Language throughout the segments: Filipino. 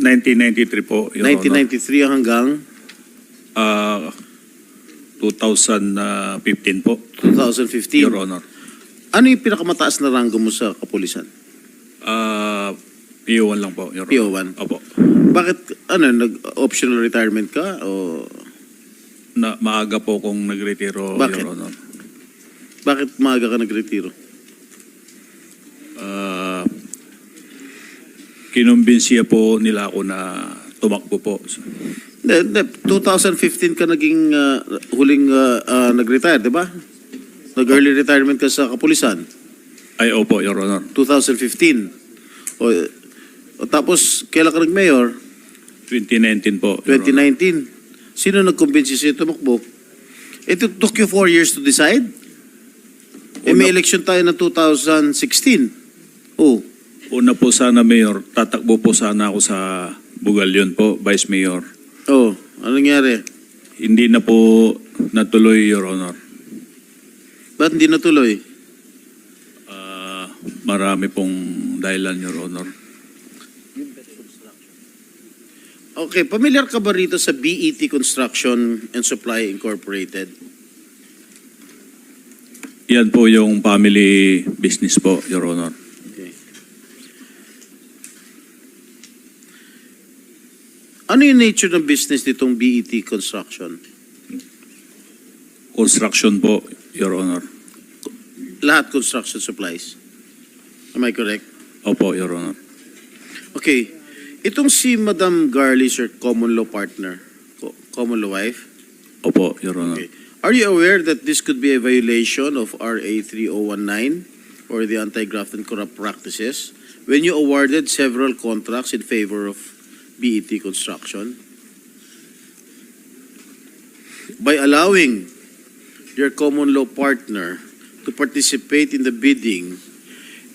1993 po, Your Honor. 1993 hanggang 2015 po, 2015. Your Honor. Ano yung pinakamataas na ranggo mo sa kapulisan? PO1 lang po, Your Honor. PO1? Opo. Bakit, nag-optional retirement ka? O Maaga po kung nagretiro, Bakit? Your Honor. bakit maaga ka nagretiro? Kinumbinsiya po nila ako na tumakbo po. 2015 ka naging huling nag-retire, di ba? Nag-early retirement ka sa kapulisan. Ay, opo, Your Honor. 2015. O tapos, kailan ka nag-mayor? 2019 po, Your Honor. 2019. Sino nag-convince sa'yo tumakbo? It took you 4 years to decide? May election tayo na 2016. Oh. Una po sana, Mayor, tatakbo po sana ako sa Bugalyon po, Vice Mayor. Oh, ano nangyari? Hindi na po natuloy, Your Honor. Ba't hindi natuloy? Marami pong dahilan, Your Honor. Okay, familiar ka ba rito sa BET Construction and Supply Incorporated? Yan po yung family business po, Your Honor. Okay. Ano yung nature ng business nitong BET Construction? Construction po, Your Honor. Lahat construction supplies. Am I correct? Opo, Your Honor. Okay. Itong si Madam Garly, sir, common law partner, common law wife. Opo, Your Honor. Okay. Are you aware that this could be a violation of RA 3019 or the Anti-Graft and Corrupt Practices when you awarded several contracts in favor of BET Construction? By allowing your common law partner to participate in the bidding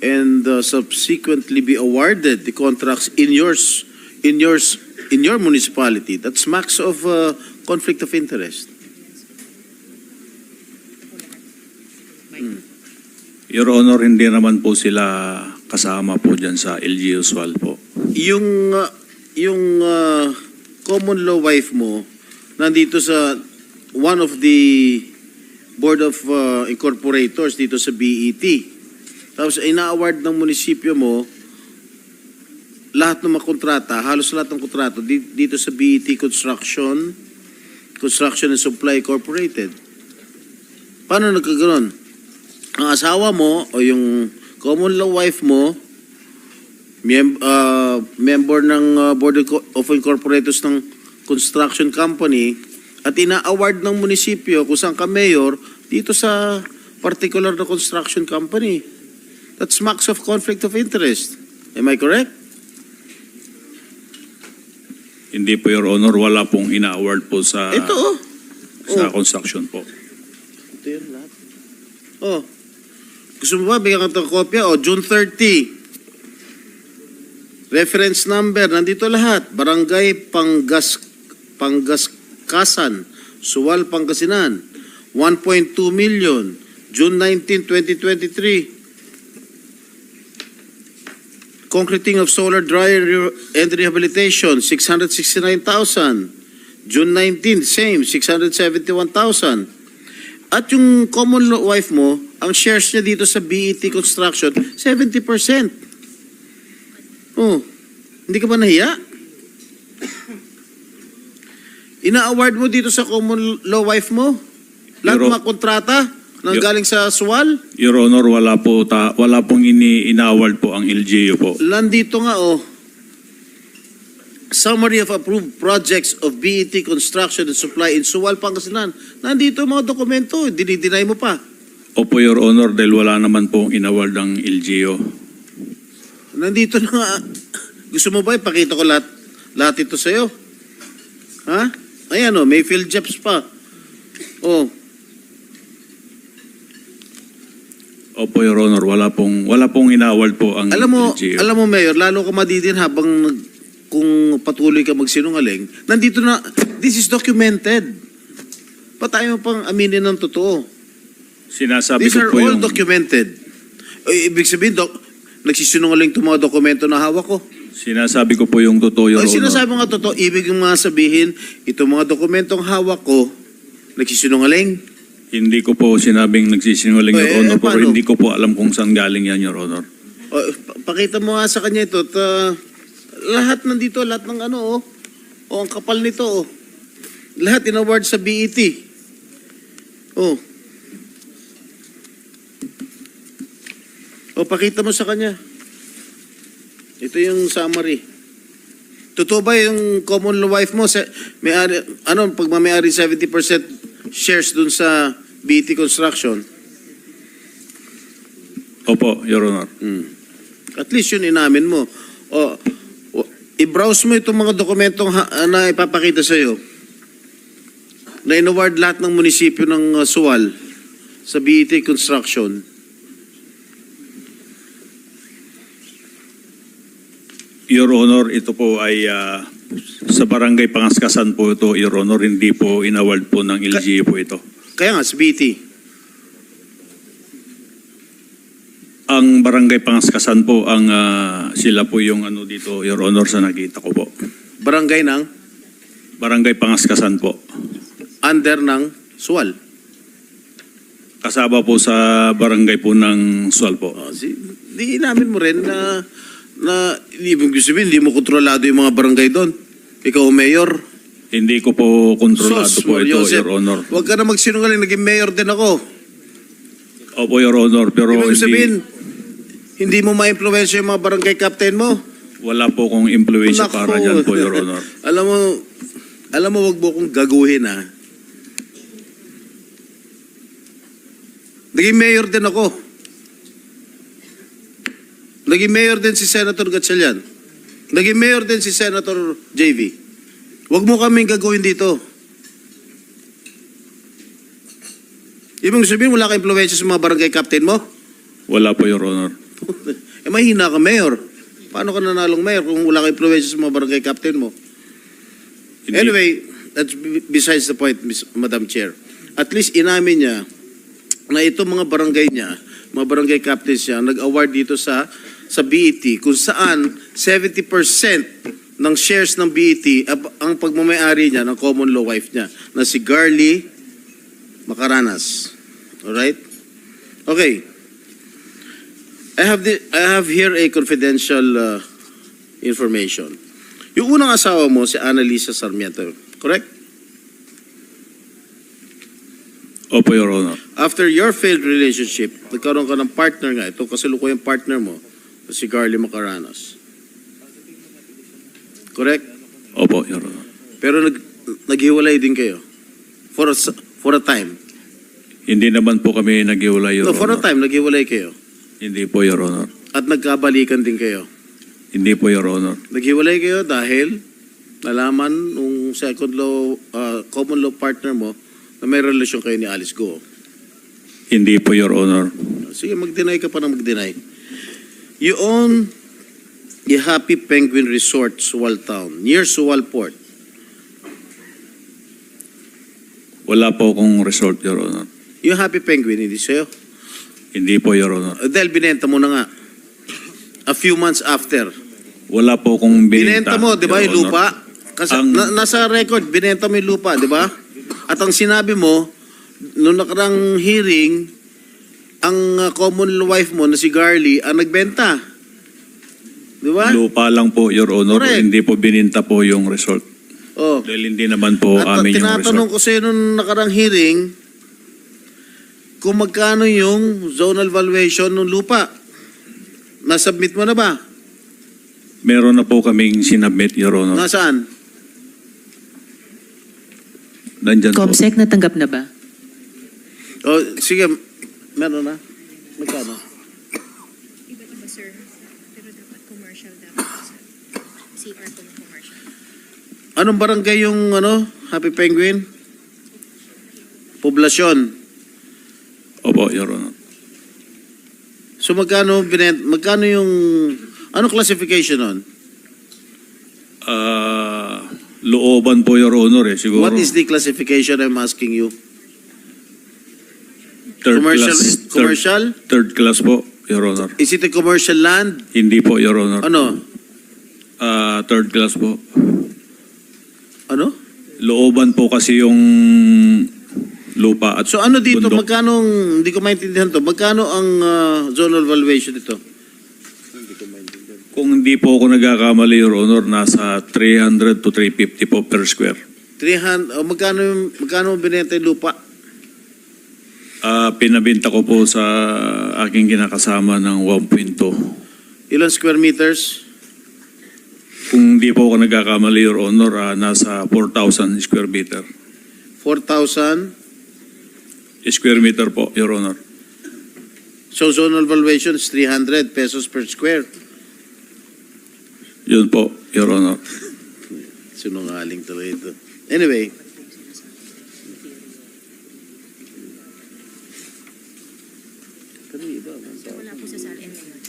and subsequently be awarded the contracts in your municipality, that smacks of conflict of interest. Your Honor, hindi naman po sila kasama po dyan sa LG Usual po. Yung common law wife mo nandito sa one of the board of incorporators dito sa BET. Tapos ina-award ng munisipyo mo lahat ng mga kontrata, halos lahat ng kontrata dito sa BET Construction and Supply Incorporated. Paano nagkaganon? Ang asawa mo o yung common law wife mo, member ng board of incorporators ng construction company, at ina-award ng munisipyo kung saan ka mayor dito sa particular na construction company. That smacks of conflict of interest. Am I correct? Hindi po, Your Honor, wala pong ina-award po sa Ito sa construction po. Ito yun lahat. Oh. Gusto mo ba bigyan ka ng kopya? Oh, June 30. Reference number, nandito lahat. Barangay Panggaskasan, Suwal, Pangasinan. 1.2 million. June 19, 2023. Concreting of solar dryer and rehabilitation, 669,000. June 19, same, 671,000. At yung common law wife mo, ang shares niya dito sa BET Construction, 70%. Oh, hindi ka ba nahiya? Ina-award mo dito sa common law wife mo? Lahat ng mga kontrata nang galing sa SWAL? Your Honor, wala pong ina-award po ang LGU po. Nandito nga oh. Summary of approved projects of BET Construction and Supply in Suwal, Pangasinan. Nandito mga dokumento, dinideny mo pa. Opo, Your Honor, dahil wala naman pong in-award ang LGU. Nandito na nga. Gusto mo ba ipakita ko lahat ito sa'yo? Ha? Ayan oh, may field jobs pa. Oh. Opo, Your Honor, wala pong ina-award po ang LGU. Alam mo, Mayor, lalo ka madidin habang kung patuloy ka magsinungaling. Nandito na, this is documented. Pa tayo pang aminin ng totoo. Sinasabi These ko are po all yung... documented. Ibig sabihin, nagsisinungaling itong mga dokumento na hawak ko. Sinasabi ko po yung totoo, Your O, Honor. sinasabi mo nga totoo, ibig yung mga sabihin, itong mga dokumentong hawak ko, nagsisinungaling. Hindi ko po sinabing nagsisinungaling, Your Eh, Honor, pero paano? hindi ko po alam kung saan galing yan, Your Honor. O, pakita mo nga sa kanya ito. Lahat nandito, lahat ng ano, o ang kapal nito, lahat in-award sa BET. O, pakita mo sa kanya. Ito yung summary. Totoo ba yung common law wife mo? May-ari, pag may-ari 70% shares dun sa BET Construction? Opo, Your Honor. At least yun inamin mo. I-browse mo itong mga dokumentong na ipapakita sa'yo. Na in-award lahat ng munisipyo ng Suwal sa BET Construction. Your Honor, ito po ay sa barangay Pangaskasan po ito, Your Honor, hindi po in-award po ng LGU po ito. Kaya nga, sa BET. Ang barangay Pangaskasan po, ang sila po yung ano dito, Your Honor, sa nakita ko po. Barangay ng Barangay Pangaskasan po. under ng Suwal. Kasama po sa barangay po ng Sual po. Di inamin mo rin na ibig sabihin, hindi mo kontrolado yung mga barangay doon. Ikaw ang mayor. Hindi ko po kontrolado Sos, po ito, Joseph, Your Honor. Huwag ka na magsinungaling, naging mayor din ako. Opo, Your Honor, pero Ibig sabihin, hindi, hindi mo ma-influensya yung mga barangay captain mo. wala po kong impluensya Naku. para dyan po, Your Honor. alam mo, wag mo kong gaguhin, ha? Naging mayor din ako. Naging mayor din si Senator Gatchalian. Naging mayor din si Senator JV. Huwag mo kaming gagawin dito. Ibig sabihin, wala ka impluensya sa mga barangay captain mo? Wala po, Your Honor. Mahina ka, mayor. Paano ka nanalong mayor kung wala ka impluensya sa mga barangay captain mo? Hindi, Anyway, that's besides the point, Madam Chair. At least inamin niya na itong mga barangay niya, mga barangay captains niya, nag-award dito sa BET kung saan 70% ng shares ng BET ang pagmamayari niya ng common law wife niya na si Garly Macaranas. Alright? Okay. I have here a confidential information. Yung unang asawa mo, si Annalisa Sarmiento, correct? opo, Your Honor. After your failed relationship, nagkaroon ka ng partner nga. Ito kasalukuyang partner mo, si Garly Macaranas. Correct? Opo, Your Honor. Pero naghiwalay din kayo. For a time. Hindi naman po kami naghiwalay, Your No, for a Honor. time, naghiwalay kayo. Hindi po, Your Honor. At nagkabalikan din kayo. Hindi po, Your Honor. Naghiwalay kayo dahil nalaman nung second law, common law partner mo na may relasyon kayo ni Alice Go. Hindi po, Your Honor. Sige, mag-deny ka pa na mag-deny. You own the Happy Penguin Resort, Suwal Town, near Suwal Port. Wala po akong resort, Your Honor. Yung Happy Penguin, hindi sa'yo. Hindi po, Your Honor. Dahil binenta mo na nga. A few months after. Wala po akong binenta. Binenta mo, di ba, Your yung Honor. lupa? Kasi Ang- nasa record, binenta mo yung lupa, di ba? At ang sinabi mo, noong nakarang hearing, ang common law wife mo na si Garly ang nagbenta. Di ba? Lupa lang po, Your Honor. Correct. Hindi po bininta po yung resort. Oh. Dahil hindi naman po At amin yung tinatanong resort. ko sa'yo noong nakarang hearing, kung magkano yung zonal valuation ng lupa. Nasubmit mo na ba? Meron na po kaming sinabmit, Your Honor. Nasaan? Nandyan po. Comsec, natanggap na ba? Oh, sige, meron na. Magkano? Iba-iba, sir. Pero dapat commercial dapat, sir. CR po yung commercial. Anong barangay yung Happy Penguin? Poblasyon. Opo, Your Honor. So magkano yung anong classification nun? Looban po, Your Honor, siguro. What is the classification I'm asking you? Third Commercial? class, Commercial? Third class po, Your Honor. Is it a commercial land? Hindi po, Your Honor. Ano? Third class po. Ano? Looban po kasi yung lupa at So ano dito, bundok. magkano, hindi ko maintindihan to, magkano ang zonal valuation dito? Kung hindi po ako nagkakamali, Your Honor, nasa 300 to 350 po per square. 300, magkano binenta yung lupa? Pinabinta ko po sa aking kinakasama ng 1.2. Ilan square meters? Kung hindi po ako nagkakamali, Your Honor, nasa 4,000 square meter. 4,000. Square meter po, Your Honor. So zonal valuation is 300 pesos per square. Yun po, Your Honor. Sinungaling talaga ito. Anyway. Wala po sa salin ngayon.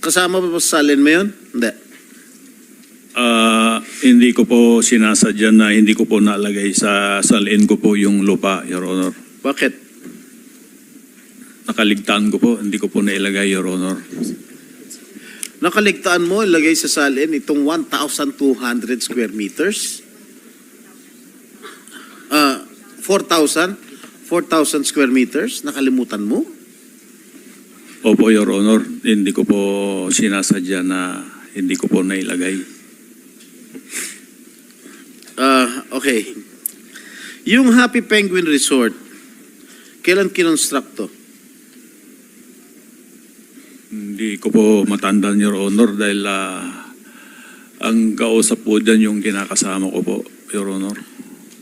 Kasama ba sa salin mo yun? Hindi. Hindi ko po sinasadya na hindi ko po nalagay sa salin ko po yung lupa, Your Honor. Bakit? Nakaligtaan ko po, hindi ko po nailagay, Your Honor. Nakaligtaan mo, ilagay sa salin itong 1,200 square meters. 4,000 square meters. Nakalimutan mo? Opo, Your Honor, hindi ko po sinasadya na hindi ko po nailagay. Okay. Yung Happy Penguin Resort, kailan kinonstruct to? Hindi ko po matandaan, Your Honor, dahil ang kausap po dyan yung kinakasama ko po, Your Honor.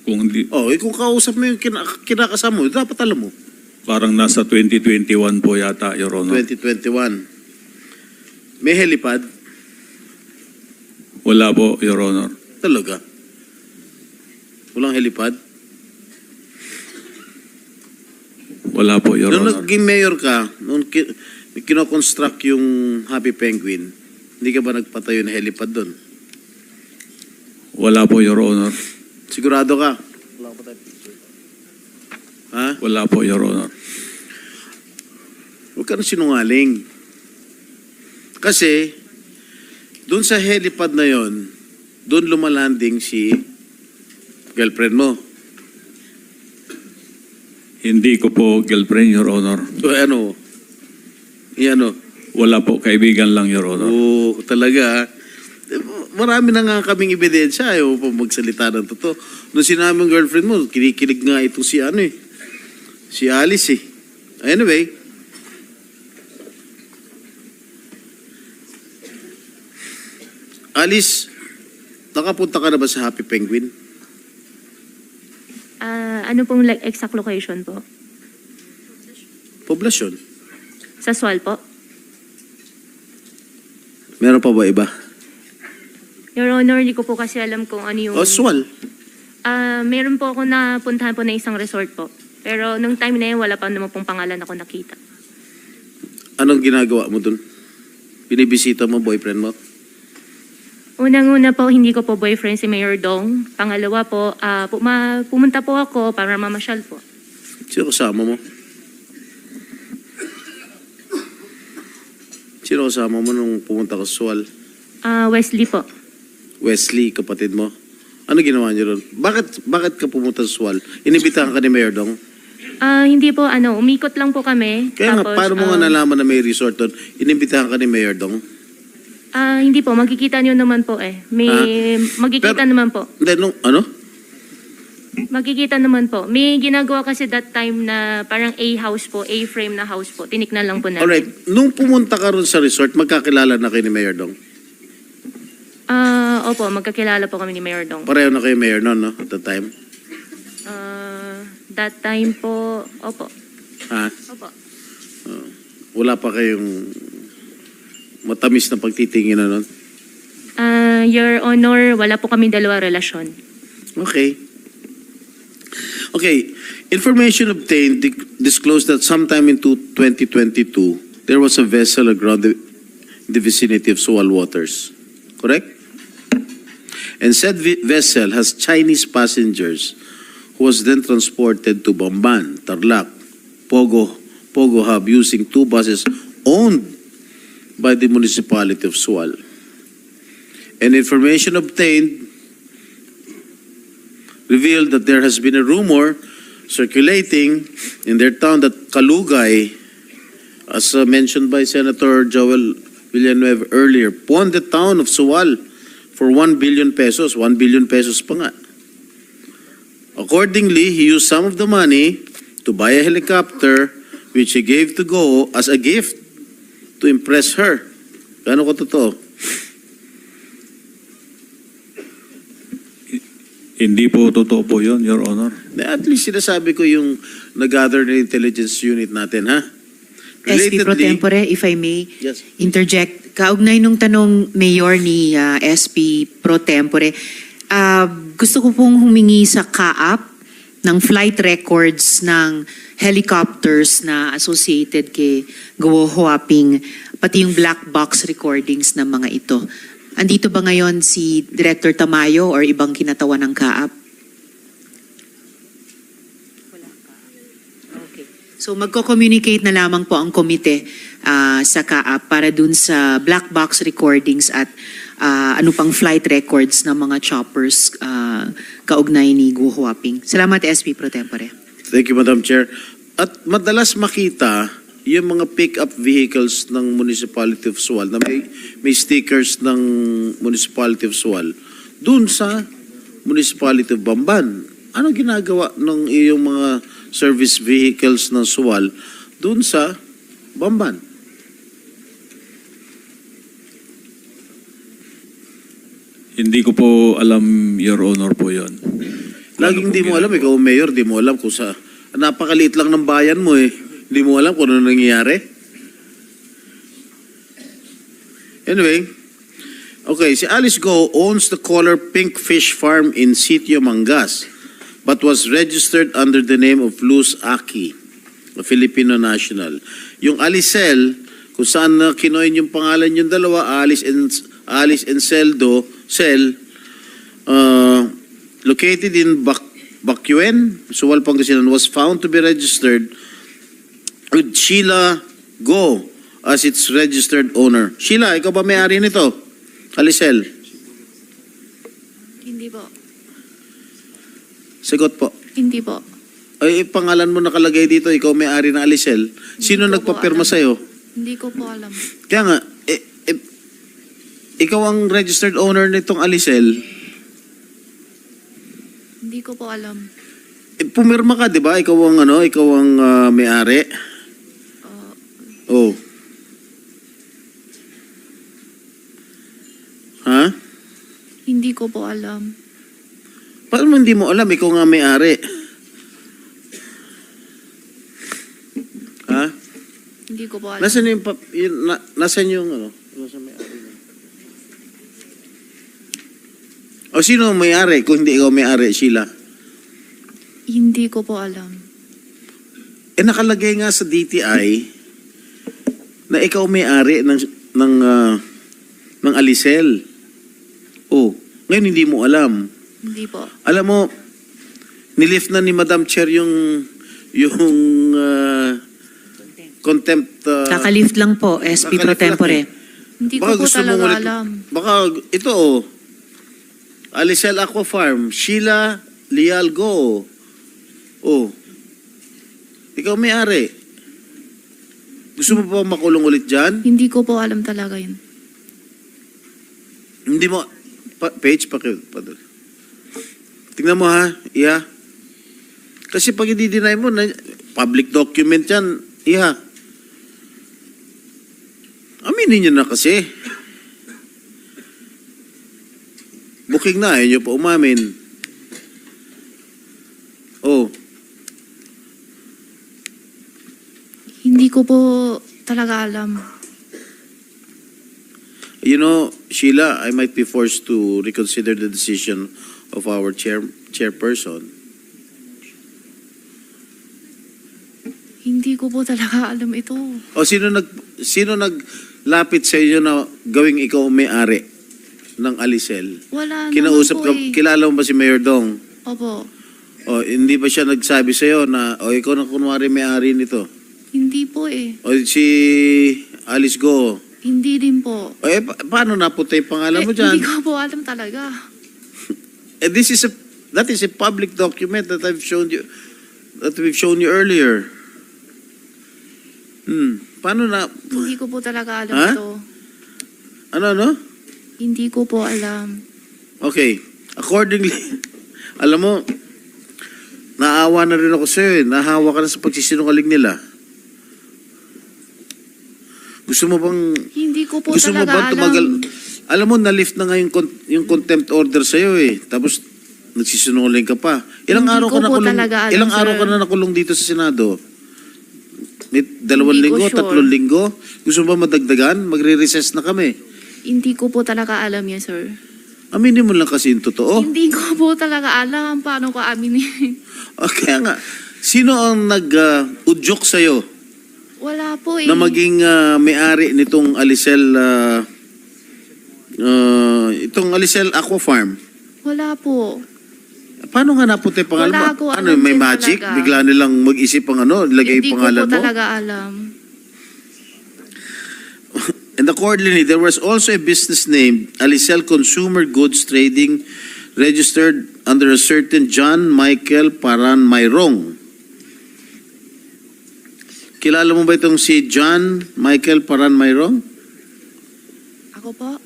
Kung hindi, Kung kausap mo yung kinakasama mo, dapat alam mo. parang nasa 2021 po yata, Your Honor. 2021. May helipad? Wala po, Your Honor. Talaga? Walang helipad? Wala po, Your Nung Honor. naging mayor ka, nung kinoconstruct yung Happy Penguin, hindi ka ba nagpatayo ng helipad doon? Wala po, Your Honor. Sigurado ka? Ha? Wala po, Your Honor. Huwag ka na sinungaling. Kasi, doon sa helipad na yon, doon lumalanding si girlfriend mo. Hindi ko po girlfriend, Your Honor. So, ano? Yan o. Wala po, kaibigan lang, Your Honor. Oo, talaga. Marami na nga kaming ebidensya. Ayaw pa magsalita ng totoo. Nung sinabi ng girlfriend mo, kinikilig nga ito si si Alice eh. Anyway. Alice, nakapunta ka na ba sa Happy Penguin? Ano pong exact location po? Poblasyon. Sa Sual po? Meron pa ba iba? Your Honor, hindi ko po kasi alam kung ano yung... Oswal. Meron po ako napuntahan po na isang resort po. Pero nung time na yun, wala pa naman pong pangalan ako nakita. Anong ginagawa mo dun? Binibisita mo boyfriend mo? Unang-una po, hindi ko po boyfriend si Mayor Dong. Pangalawa po, pumunta po ako para mamasyal po. Sino kasama mo? Sino kasama mo nung pumunta ka sa Sual? Wesley po. Wesley, kapatid mo. Ano ginawa niyo ron? Bakit ka pumunta sa Sual? Inibitahan ka ni Mayor Dong? Hindi po, umikot lang po kami. Kaya nga, paano mo nga nalaman na may resort doon? Inibitahan ka ni Mayor Dong? Hindi po, magkikita niyo naman po eh. Magkikita Pero- naman po. Hindi, ano? Magkikita naman po. May ginagawa kasi that time na parang A-house po, A-frame na house po. Tiniknan lang po namin. Alright, nung pumunta ka ron sa resort, magkakilala na kayo ni Mayor Dong? Opo, magkakilala po kami ni Mayor Dong. Pareho na kayo Mayor noon, no? At the time? That time po, opo. Ha? Opo. Wala pa kayong matamis na pagtitingin na nun? Your Honor, wala po kami dalawa relasyon. Okay. Okay. Information obtained disclosed that sometime in 2022, there was a vessel aground in the vicinity of Sual waters. Correct? And said vessel has Chinese passengers who was then transported to Bamban, Tarlac, Pogo Hub using two buses owned by the municipality of Sual. And information obtained revealed that there has been a rumor circulating in their town that Kalugay, as mentioned by Senator Joel Villanueva earlier, pawned the town of Suwal for 1 billion pesos. 1 billion pesos pa nga. Accordingly, he used some of the money to buy a helicopter which he gave to Go as a gift to impress her. Gaano ko totoo? Hindi po totoo po yun, Your Honor. At least sinasabi ko yung nag-gather na intelligence unit natin, ha? SP Pro Relatedly- Tempore, if I may Yes. interject. Kaugnay nung tanong Mayor ni SP Pro Tempore, gusto ko pong humingi sa CAAP ng flight records ng helicopters na associated kay Guo Huaping, pati yung black box recordings ng mga ito. Andito ba ngayon si Director Tamayo or ibang kinatawan ng CAAP? Okay. So magko-communicate na lamang po ang komite sa CAAP para dun sa black box recordings at ano pang flight records ng mga choppers kaugnay ni Guo Huaping. Salamat, SP Pro Tempore. Thank you, Madam Chair. At madalas makita yung mga pick-up vehicles ng Municipality of Suwal na may stickers ng Municipality of Suwal dun sa Municipality of Bamban. Ano ginagawa ng iyong mga service vehicles ng Suwal dun sa Bamban? Hindi ko po alam, Your Honor, po yun. Laging Ano po di mo alam, ginagawa? ikaw mayor, di mo alam kung sa... Napakaliit lang ng bayan mo eh. Di mo alam kung ano nangyayari. Anyway, okay, si Alice Go owns the Color Pink Fish Farm in Sitio Mangas but was registered under the name of Luz Aki, a Filipino national. Yung Alicel, kung saan na kinoin yung pangalan yung dalawa, Alice and Cel, located in Bacuén, Suwal, Pangasinan, was found to be registered with Sheila Go as its registered owner. Sheila, ikaw ba may-ari nito? Alicel? Hindi po. Sagot po. Hindi po. Ay, pangalan mo nakalagay dito, ikaw may-ari ng Alicel. Sino Hindi ko po nagpapirma alam. sa'yo? Hindi ko po alam. Kaya nga, ikaw ang registered owner nitong Alicel. Hindi ko po alam. Pumirma ka, di ba? Ikaw ang, may-ari. Oh. Ha? Hindi ko po alam. Paano mo hindi mo alam? Ikaw nga may-ari. Ha? Hindi ko po alam. Nasaan yung, nasaan yung, nasaan may-ari mo? O sino ang may-ari kung hindi ikaw may-ari, Sheila? Hindi ko po alam. Nakalagay nga sa DTI na ikaw may-ari ng Alicel. Oh, ngayon hindi mo alam. Hindi po. Alam mo, nilift na ni Madam Chair yung contempt. Kakalift lang po, SP Pro Kakalift lang Tempore. Hindi ko Baka po gusto mo talaga ulit- alam. Baka ito Alicel Aqua Farm, Sheila Leal Go. Oh. Ikaw may-ari. Gusto mo pa makulong ulit dyan? Hindi ko po alam talaga yun. Hindi mo, page pa. Tingnan mo ha, Iha. Kasi pag i-deny mo, public document yan, Iha. Aminin nyo na kasi. Booking na, ayaw nyo pa umamin. Oh. Hindi ko po talaga alam. You know, Sheila, I might be forced to reconsider the decision of our chairperson. Hindi ko po talaga alam ito. O sino naglapit sa inyo na gawing ikaw may-ari ng Alicel? Wala Kinausap naman po ka, kilala mo ba si Mayor Dong? Opo. O hindi ba siya nagsabi sa iyo na ikaw na kunwari may-ari nito? Hindi po eh. O si Alice Go, Hindi din po. Eh, paano napunta yung pangalan mo Hindi dyan? ko po alam talaga. Eh, that is a public document that we've shown you earlier. Paano na, Hindi ko po talaga alam Ha? to. ano? Hindi ko po alam. Okay. Accordingly, alam mo, naawa na rin ako sa'yo eh. Nahawa ka na sa pagsisinungaling nila. Gusto mo bang Hindi ko po Gusto mo talaga ba alam. tumagal? Alam mo, na-lift na nga yung contempt order sa'yo eh. Tapos, nagsisinungaling ka pa. Ilang Hindi araw ko ka na po kulong, talaga alam, ilang araw sir. ka na nakulong dito sa Senado? May 2 Hindi ko linggo, sure. 3 linggo? Gusto mo ba madagdagan? Magre-recess na kami. Hindi ko po talaga alam yan, sir. Aminin mo lang kasi yung totoo. Hindi ko po talaga alam paano ko aminin. Kaya nga, sino ang nag-udyok sa'yo Wala po eh. na maging may-ari nitong itong Alicel Aqua Farm? Wala po. Paano nga napunta yung pangalan Wala mo? ko Ano, alam may din magic? talaga. Bigla nilang mag-isip ang ilagay Hindi yung ko pangalan po mo? talaga alam. And accordingly, there was also a business named Alicel Consumer Goods Trading registered under a certain John Michael Paran Mayrong. Kilala mo ba itong si John Michael Paran Mayrong? Ako po?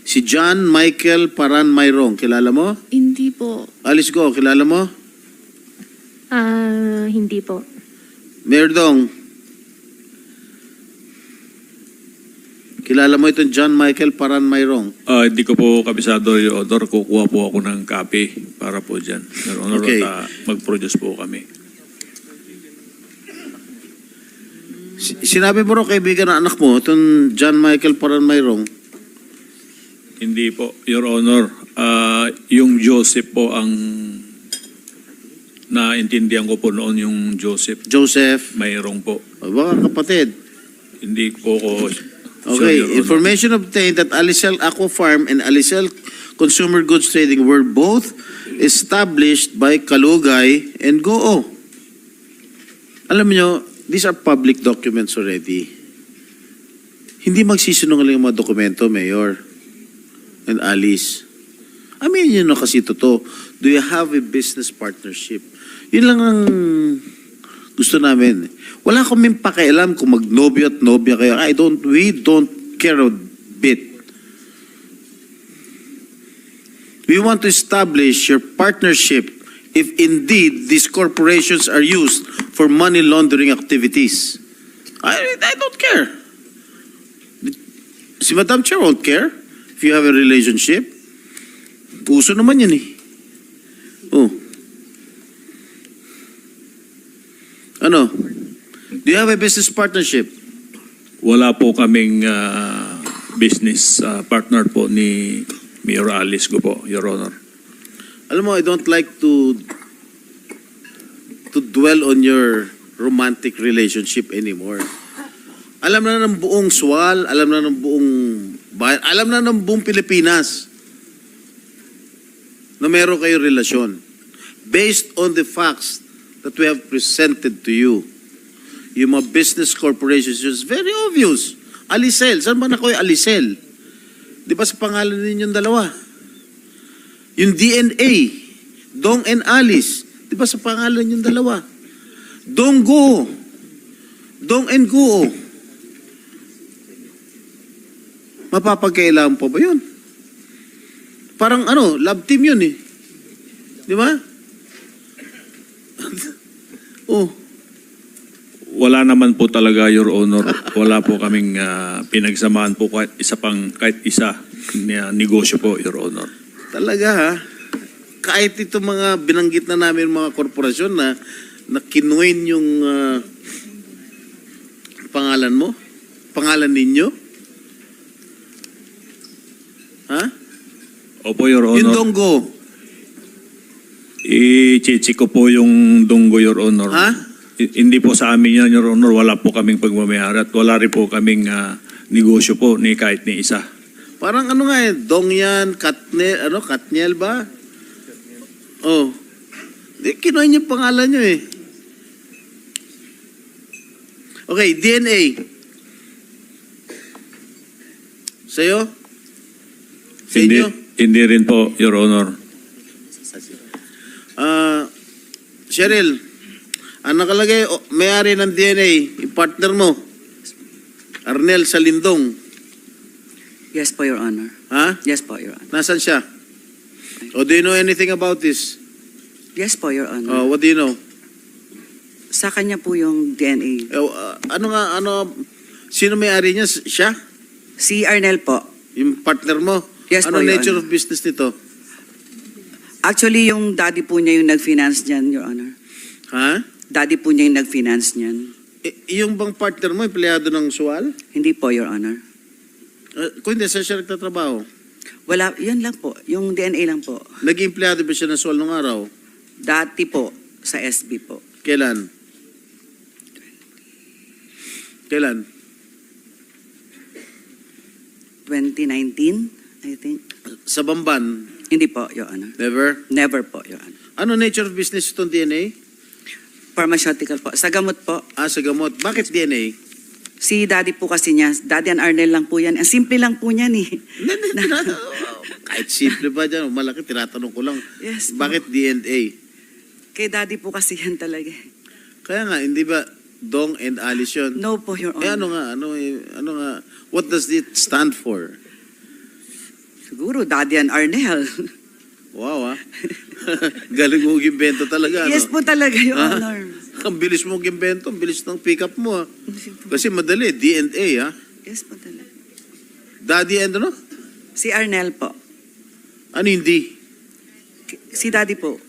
Si John Michael Paran Mayrong, kilala mo? Hindi po. Alice Go, kilala mo? Hindi po. Mayor Dong, kilala mo itong John Michael Paran Mayrong? Hindi ko po kabisado, Your Honor. Kukuha po ako ng copy para po dyan. Your Honor, Okay. at mag-produce po kami. Sinabi mo rin kaibigan ng anak mo, itong John Michael Paran Mayrong, Hindi po, Your Honor. Yung Joseph po ang naintindihan ko po noon, yung Joseph. Joseph, Mayroong po. baka kapatid. Hindi po ko Okay, Your Honor. information obtained that Alicel Aqua Farm and Alicel Consumer Goods Trading were both established by Kalugay and Goo. Alam niyo, these are public documents already. Hindi magsisinungaling ang mga dokumento, Mayor and Alice. Aminin niyo na kasi totoo. Do you have a business partnership? Yun lang ang gusto namin. Wala kaming pakialam kung magnobyo at nobya kayo. We don't care a bit. We want to establish your partnership if indeed these corporations are used for money laundering activities. I don't care. Si Madam Chair won't care if you have a relationship. Puso naman yun eh. Oh. Ano? Do you have a business partnership? Wala po kaming business partner po ni Mayor Alice ko po, Your Honor. Alam mo, I don't like to dwell on your romantic relationship anymore. Alam na ng buong Sual, alam na ng buong bayan, alam na ng buong Pilipinas na meron kayong relasyon. Based on the facts that we have presented to you, yung mga business corporations, it's very obvious. Alicel, saan ba na kayo Alicel? Di ba sa pangalan ninyong dalawa? Yung DNA, Dong and Alice, di ba sa pangalan ninyong dalawa? Dong Go, Dong and Go. Mapapagkailangan po ba yun? Parang love team yun eh. Di ba? Oh. Wala naman po talaga, Your Honor. Wala po kaming pinagsamaan po kahit isa na negosyo po, Your Honor. Talaga ha? Kahit itong mga binanggit na namin mga korporasyon na kinuin yung pangalan mo? Pangalan ninyo? Ha? Opo, Your Honor. Yung Donggo? I-check ko po yung Donggo, Your Honor. Ha? Hindi po sa amin yan, Your Honor. Wala po kaming pagmamayari at wala rin po kaming negosyo po ni kahit ni isa. Parang nga Dong yan, Katniel ba? Oh. Kinuha niyo pangalan niyo eh. Okay, DNA. Sa'yo? Sa Hindi, inyo? hindi rin po, Your Honor. Cheryl, ang nakalagay, may-ari ng DNA, yung partner mo, Arnel Salindong. Yes po, Your Honor. Ha? Yes po, Your Honor. Nasaan siya? O do you know anything about this? Yes po, Your Honor. What do you know? Sa kanya po yung DNA. Sino may-ari niya? Siya? Si Arnel po. Yung partner mo? Yes ano po, Your nature Honor. of business nito? Actually, yung daddy po niya yung nag-finance niyan, Your Honor. Ha? Daddy po niya yung nag-finance niyan. Yung bang partner mo, empleyado ng Sual? Hindi po, Your Honor. Kung hindi, saan siya nagtatrabaho? Wala, yun lang po. Yung DNA lang po. Naging empleyado ba siya ng Sual nung araw? Dati po, sa SB po. Kailan? Kailan? 2019, I think. Sa Bamban? Hindi po, Your Honor. Never? Never po, Your Honor. Ano nature of business itong DNA? Pharmaceutical po. Sa gamot po. Sa gamot. Bakit DNA? Si daddy po kasi niya. Daddy and Arnel lang po yan. Ang simple lang po niyan eh. Kahit simple ba dyan? Malaki, tinatanong ko lang. Yes po. Bakit DNA? Kay daddy po kasi yan talaga. Kaya nga, hindi ba Dong and Alice yun? No po, Your Honor. Ano nga, what does it stand for? Siguro, Daddy and Arnel. Wow, galing mo gimbento talaga, Yes po talaga, Your Ha? Honor. Ang bilis mo gimbento, ang bilis ng pick up mo, Kasi madali, DNA, Yes po talaga. Daddy and ano? Si Arnel po. Ano hindi? Si Daddy po.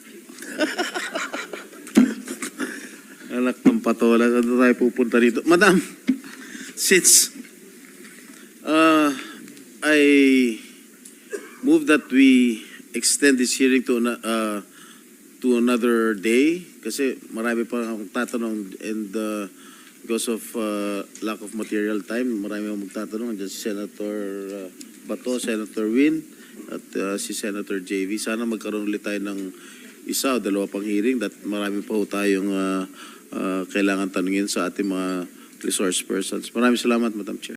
Anak ng patola, saan tayo pupunta dito? Madam, since I move that we extend this hearing to another day, kasi marami pa akong tatanong and because of lack of material time, marami akong magtatanong. Andiyan si Senator Bato, Senator Win, at si Senator JV. Sana magkaroon ulit tayo ng isa o dalawa pang hearing that marami pa ho tayong kailangan tanungin sa ating mga resource persons. Maraming salamat, Madam Chair.